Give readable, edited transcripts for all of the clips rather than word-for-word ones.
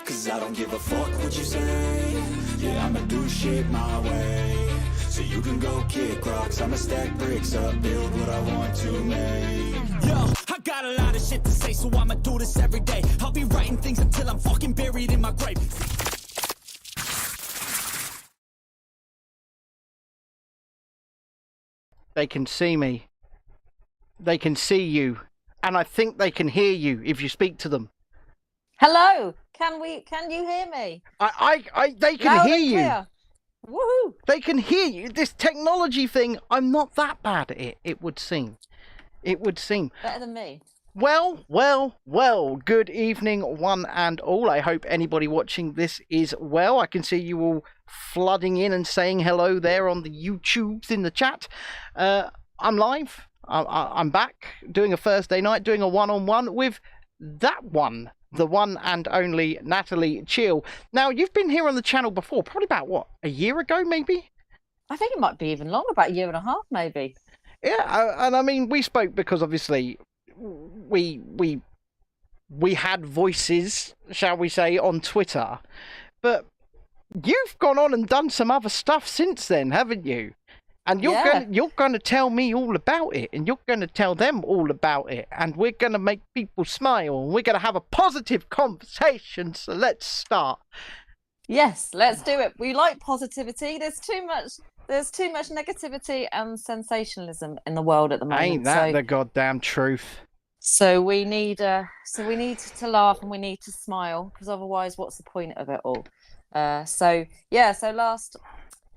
Cause I don't give a fuck what you say. Yeah, I'ma do shit my way. So you can go kick rocks, I'ma stack bricks up, build what I want to make. Yo, I got a lot of shit to say, so I'ma do this every day. I'll be writing things until I'm fucking buried in my grave. They can see me. They can see you. And I think they can hear you if you speak to them. Hello. Can you hear me? They can Loud hear and you. clear. Woohoo. They can hear you. This technology thing, I'm not that bad at it, it would seem. It would seem. Better than me. Well, good evening, one and all. I hope anybody watching this is well. I can see you all flooding in and saying hello there on the YouTubes in the chat. I'm live. I'm back doing a Thursday night, doing a one-on-one with that one, the one and only Natalie Cheale. Now, you've been here on the channel before, probably about, what, a year ago, maybe? I think it might be even longer, about a year and a half, maybe. Yeah, and I mean, we spoke because obviously we had voices, shall we say, on Twitter, but you've gone on and done some other stuff since then, haven't you? And you're going to tell me all about it, and you're going to tell them all about it, and we're going to make people smile, and we're going to have a positive conversation. So let's start. Yes, let's do it. We like positivity. There's too much negativity and sensationalism in the world at the moment. Ain't that the goddamn truth? So we need to laugh and we need to smile, because otherwise, what's the point of it all? So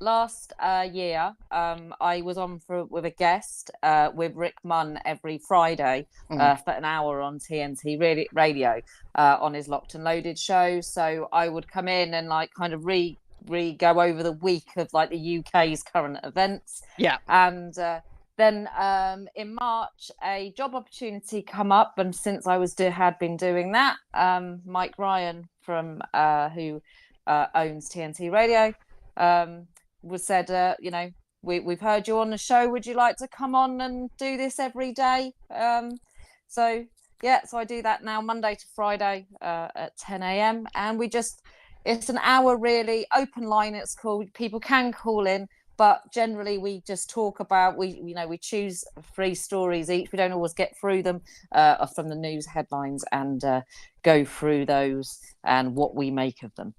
last year, I was on with a guest with Rick Munn every Friday for an hour on TNT radio on his Locked and Loaded show. So I would come in and like kind of go over the week of like the UK's current events. Yeah. And then in March, a job opportunity come up, and since I had been doing that, Mike Ryan from who owns TNT Radio was said, we've heard you on the show. Would you like to come on and do this every day? So I do that now, Monday to Friday at 10 a.m. And it's an hour, really open line. It's called. People can call in, but generally we just talk about, we choose 3 stories each. We don't always get through them from the news headlines and go through those and what we make of them.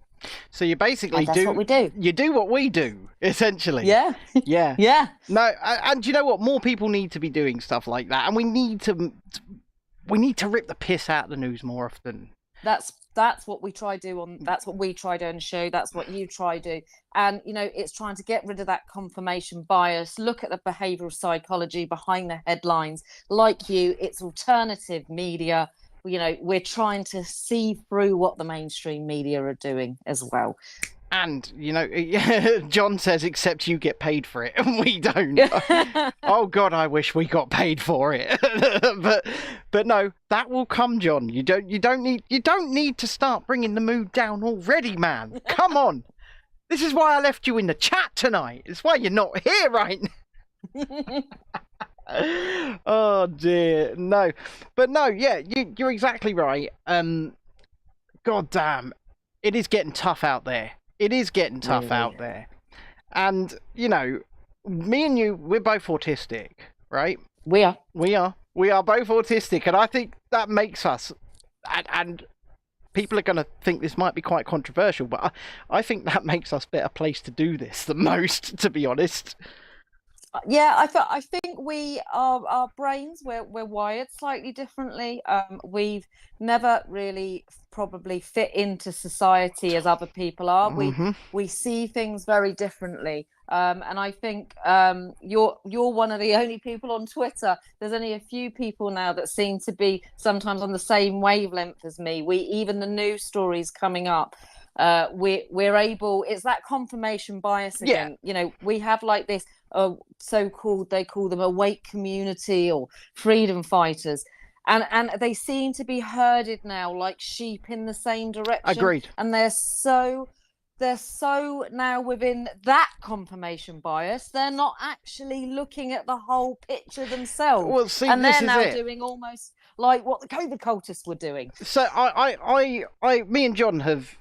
So you basically that's what we do. You do what we do, essentially. Yeah. Yeah. Yeah. No, and you know what? More people need to be doing stuff like that, and we need to rip the piss out of the news more often. That's what we try do that's what we try do on the show. That's what you try do. And, it's trying to get rid of that confirmation bias, look at the behavioural psychology behind the headlines. Like it's alternative media. We're trying to see through what the mainstream media are doing as well. And, John says, except you get paid for it, and we don't. Oh, God, I wish we got paid for it. but no, that will come, John. You don't need to start bringing the mood down already, man. Come on. This is why I left you in the chat tonight. It's why you're not here right now. Oh dear, no. But no, yeah, you're exactly right. God damn, it is getting tough out there. It is getting tough out there. And, me and you, we're both autistic, right? We are both autistic, and I think that makes us, and people are going to think this might be quite controversial, but I think that makes us better placed to do this than most, to be honest. Yeah, I think our brains, we're wired slightly differently. We've never really probably fit into society as other people are. We see things very differently. And I think you're one of the only people on Twitter. There's only a few people now that seem to be sometimes on the same wavelength as me. Even the news stories coming up, we're able. It's that confirmation bias again. Yeah. We have like this so-called, they call them awake community or freedom fighters, and they seem to be herded now like sheep in the same direction. Agreed. And they're so now within that confirmation bias, they're not actually looking at the whole picture themselves. Well, see, and they're this is now it. doing almost like what the COVID cultists were doing. So me and John have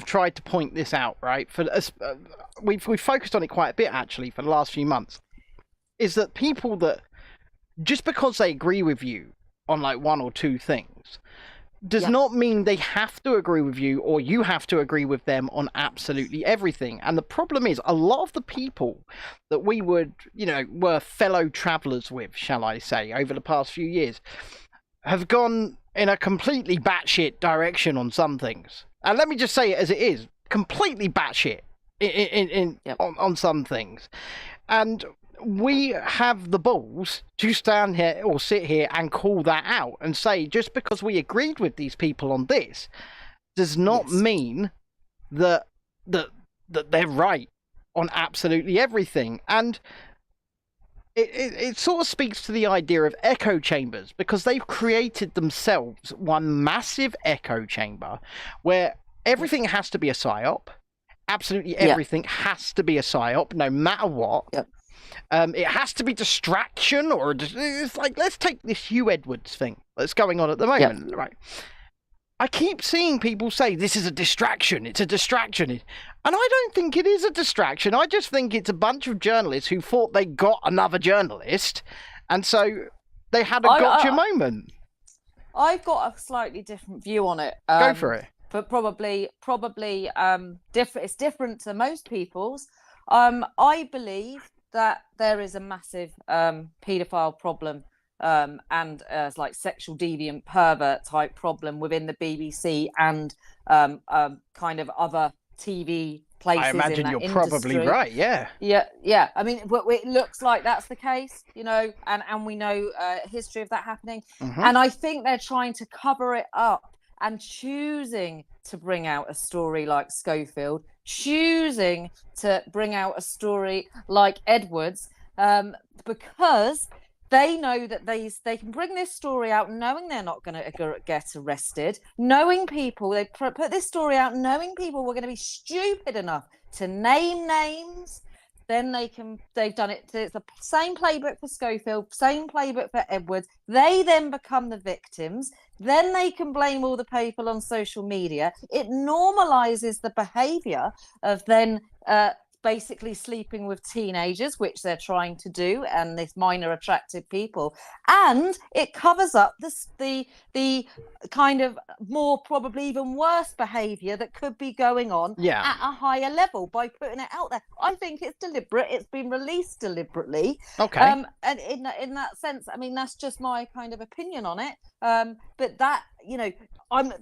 tried to point this out, right? For us, we've focused on it quite a bit actually for the last few months. Is that people that just because they agree with you on like one or two things does not mean they have to agree with you or you have to agree with them on absolutely everything. And the problem is a lot of the people that we would, were fellow travelers with, shall I say, over the past few years have gone in a completely batshit direction on some things. And let me just say it as it is, completely batshit on some things. And we have the balls to stand here or sit here and call that out and say, just because we agreed with these people on this does not mean that they're right on absolutely everything. And it sort of speaks to the idea of echo chambers, because they've created themselves one massive echo chamber where everything has to be a psyop. Absolutely everything has to be a psyop, no matter what. It has to be distraction, or it's like, let's take this Hugh Edwards thing that's going on at the moment, right? I keep seeing people say this is a distraction. It's a distraction. And I don't think it is a distraction. I just think it's a bunch of journalists who thought they got another journalist. And so they had a gotcha moment. I've got a slightly different view on it. Go for it. But probably different. It's different to most people's. I believe that there is a massive paedophile problem and like sexual deviant pervert type problem within the BBC and kind of other TV places. I imagine in that you're probably right. Yeah. I mean, it looks like that's the case, and we know history of that happening. And I think they're trying to cover it up and choosing to bring out a story like Schofield, choosing to bring out a story like Edwards, because they know that they can bring this story out knowing they're not going to get arrested, knowing people, they put this story out knowing people were going to be stupid enough to name names. Then they've done it. It's the same playbook for Schofield, same playbook for Edwards. They then become the victims. Then they can blame all the people on social media. It normalizes the behavior of then basically sleeping with teenagers, which they're trying to do, and this minor attractive people, and it covers up the kind of more probably even worse behavior that could be going on at a higher level by putting it out there. I think it's deliberate. It's been released deliberately. And in that sense, I mean, that's just my kind of opinion on it. But that,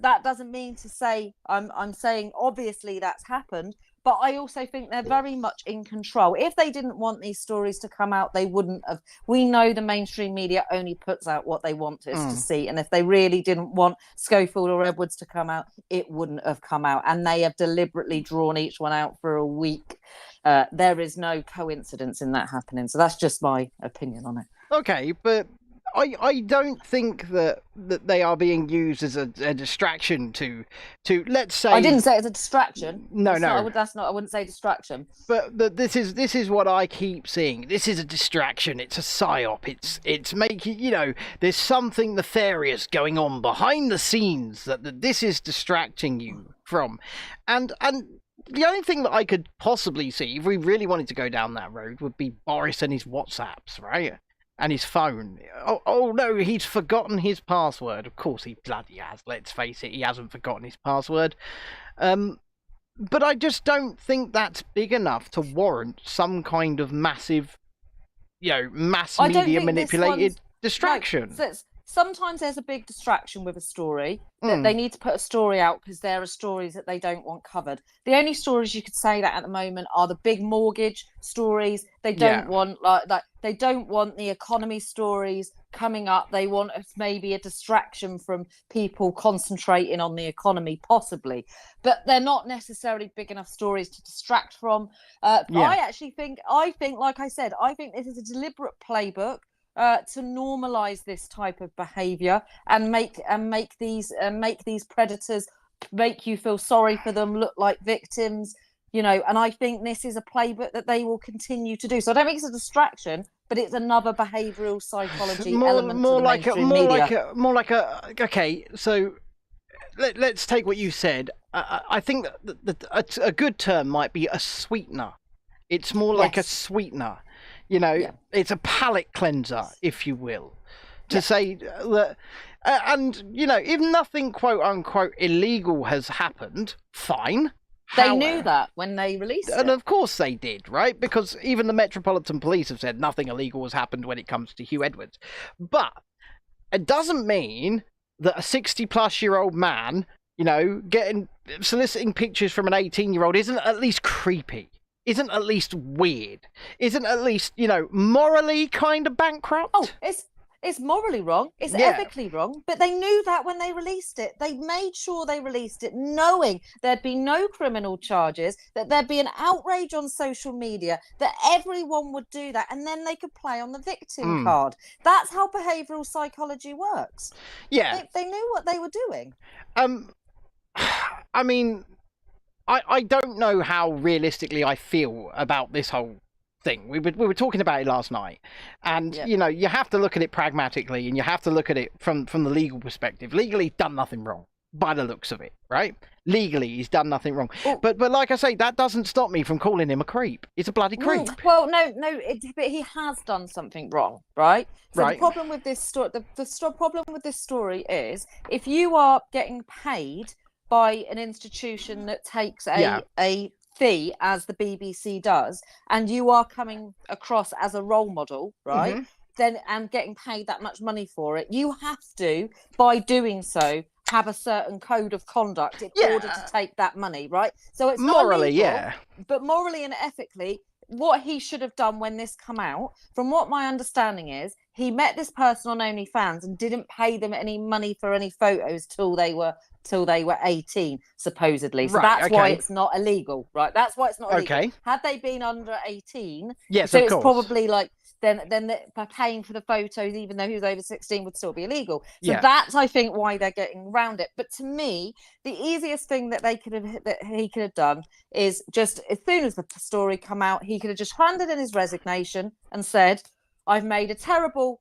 that doesn't mean to say I'm saying obviously that's happened. But I also think they're very much in control. If they didn't want these stories to come out, they wouldn't have. We know the mainstream media only puts out what they want us to see. And if they really didn't want Schofield or Edwards to come out, it wouldn't have come out. And they have deliberately drawn each one out for a week. There is no coincidence in that happening. So that's just my opinion on it. Okay, but I don't think that they are being used as a distraction to let's say. I didn't say it's a distraction. No. I wouldn't say distraction. But this is what I keep seeing. This is a distraction. It's a psyop. It's making, there's something nefarious going on behind the scenes that this is distracting you from, and the only thing that I could possibly see if we really wanted to go down that road would be Boris and his WhatsApps, right? And his phone. Oh no, he's forgotten his password. Of course he bloody has. Let's face it, he hasn't forgotten his password. But I just don't think that's big enough to warrant some kind of massive, mass media manipulated distraction. No, sometimes there's a big distraction with a story that they need to put a story out because there are stories that they don't want covered. The only stories you could say that at the moment are the big mortgage stories. They don't want like they don't want the economy stories coming up. They want maybe a distraction from people concentrating on the economy, possibly, but they're not necessarily big enough stories to distract from. I think, like I said, I think this is a deliberate playbook to normalize this type of behavior and make these predators make you feel sorry for them, look like victims, and I think this is a playbook that they will continue to do. So I don't think it's a distraction, but it's another behavioural psychology more, element more to the like a, mainstream more media. like a, more like a. Okay, so let's take what you said. I think that a good term might be a sweetener. It's more like a Yes. sweetener. You know, Yeah. it's a palate cleanser, if you will, to say that. And you know, if nothing quote unquote illegal has happened, fine. They knew that when they released And it. of course they did, right? Because even the Metropolitan Police have said nothing illegal has happened when it comes to Hugh Edwards. But it doesn't mean that a 60-plus-year-old man, you know, soliciting pictures from an 18-year-old isn't at least creepy, isn't at least weird, isn't at least, you know, morally kind of bankrupt. Oh, it's morally wrong. It's Yeah. ethically wrong. But they knew that when they released it. They made sure they released it knowing there'd be no criminal charges, that there'd be an outrage on social media, that everyone would do that, and then they could play on the victim card. That's how behavioural psychology works. Yeah. They knew what they were doing. I mean, I don't know how realistically I feel about this whole thing. We were talking about it last night, and you know, you have to look at it pragmatically, and you have to look at it from the legal perspective. Legally, he's done nothing wrong by the looks of it, right? Legally, he's done nothing wrong. But like I say, that doesn't stop me from calling him a creep. He's a bloody creep. Well, no, but he has done something wrong, right? So Right. the problem with this story, the problem with this story is, if you are getting paid by an institution that takes a fee, as the BBC does, and you are coming across as a role model, right? Then and getting paid that much money for it, you have to, by doing so, have a certain code of conduct in order to take that money, right? So it's morally, not illegal, but morally and ethically, what he should have done when this come out, from what my understanding is, he met this person on OnlyFans and didn't pay them any money for any photos till they were 18, supposedly. So that's why it's not illegal, right? That's why it's not illegal. Okay. Had they been under 18, yes, so of it's course. probably like then paying for the photos, even though he was over 16, would still be illegal. So that's, I think, why they're getting around it. But to me, the easiest thing that he could have done is just, as soon as the story come out, he could have just handed in his resignation and said, "I've made a terrible."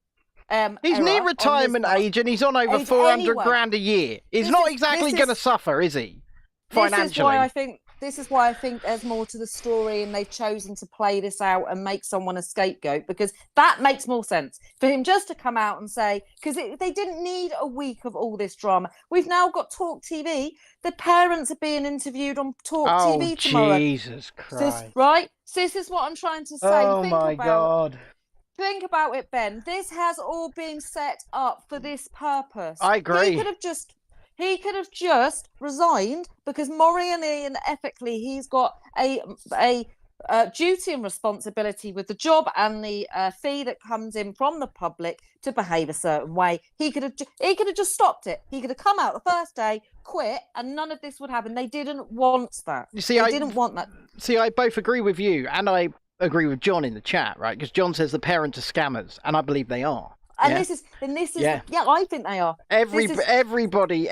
He's near retirement age, and he's on over 400 grand a year. He's not exactly going to suffer, is he? Financially. This is why I think there's more to the story, and they've chosen to play this out and make someone a scapegoat, because that makes more sense for him just to come out and say, because they didn't need a week of all this drama. We've now got Talk TV. The parents are being interviewed on Talk TV tomorrow. Jesus Christ. Right? So this is what I'm trying to say. Oh my God. Think about it, Ben. This has all been set up for this purpose. I agree. He could have just resigned, because morally and ethically, he's got a duty and responsibility with the job and the fee that comes in from the public to behave a certain way. He could have just stopped it. He could have come out the first day, quit, and none of this would happen. They didn't want that. They didn't want that. See, I both agree with you, and I agree with John in the chat, right? Because John says the parents are scammers, and I believe they are. And this is I think they are. Everybody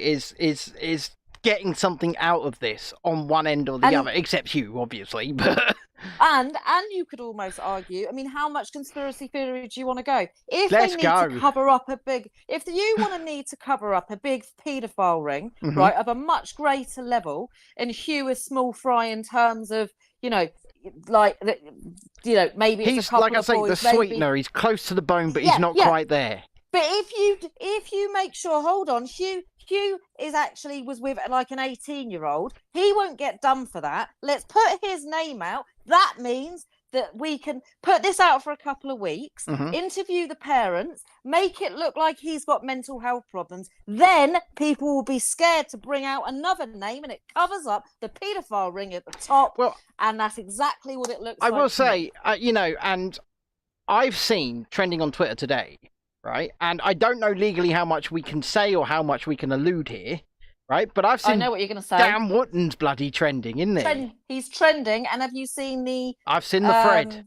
is getting something out of this on one end or the other, except you, obviously. But and you could almost argue, I mean, how much conspiracy theory do you want to go? If Let's they need go. to cover up if you want to need to cover up a big paedophile ring, right, of a much greater level, and Hugh is small fry in terms of, you know, like, you know, maybe he's, it's a couple like I of say, boys, the sweetener. He's close to the bone, but he's not quite there. But if you make sure, hold on, Hugh was with like an 18-year-old. He won't get done for that. Let's put his name out. That means that we can put this out for a couple of weeks, interview the parents, make it look like he's got mental health problems. Then people will be scared to bring out another name, and it covers up the paedophile ring at the top. Well, and that's exactly what it looks like. I will say, you know, and I've seen trending on Twitter today, right? And I don't know legally how much we can say or how much we can allude here, right? But I've seen. I know what you're going to say. Dan Wotton's bloody trending, isn't there? He's trending, and have you seen the? I've seen the thread.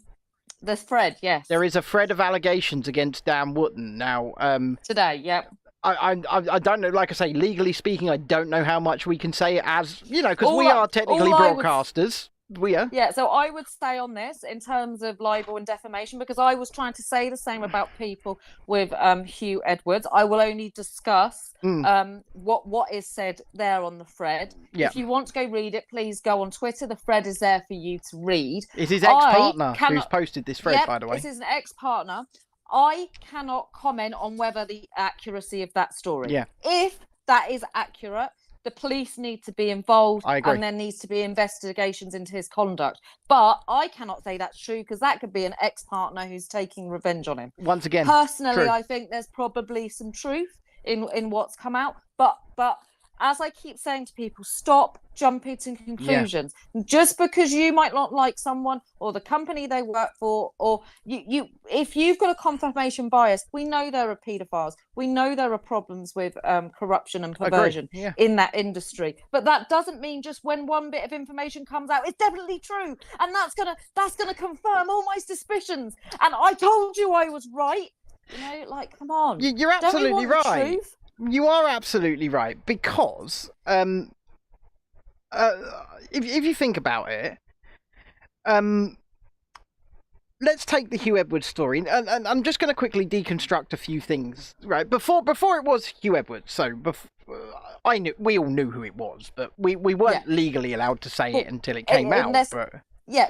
The thread, yes. There is a thread of allegations against Dan Wotton now. Today, yeah. I don't know. Like I say, legally speaking, I don't know how much we can say as, you know, because we are technically broadcasters. We are. Yeah, so I would say on this in terms of libel and defamation, because I was trying to say the same about people with Hugh Edwards. I will only discuss what is said there on the thread. Yeah. If you want to go read it, please go on Twitter. The thread is there for you to read. It's his ex-partner who's posted this thread, by the way. This is an ex-partner. I cannot comment on whether the accuracy of that story. Yeah. If that is accurate, the police need to be involved, I agree. and there needs to be investigations into his conduct. But I cannot say that's true, because that could be an ex-partner who's taking revenge on him. Once again, personally, true. I think there's probably some truth in what's come out. But as I keep saying to people, stop jumping to conclusions. Yeah. Just because you might not like someone or the company they work for, or you if you've got a confirmation bias, we know there are paedophiles. We know there are problems with corruption and perversion in that industry. But that doesn't mean just when one bit of information comes out, it's definitely true. And that's gonna confirm all my suspicions. And I told you I was right. You know, like, come on. You're absolutely right. Truth? You are absolutely right, because if you think about it, let's take the Hugh Edwards story, and I'm just going to quickly deconstruct a few things. Right, before it was Hugh Edwards, so we all knew who it was, but we weren't legally allowed to say it until it came out. Yeah,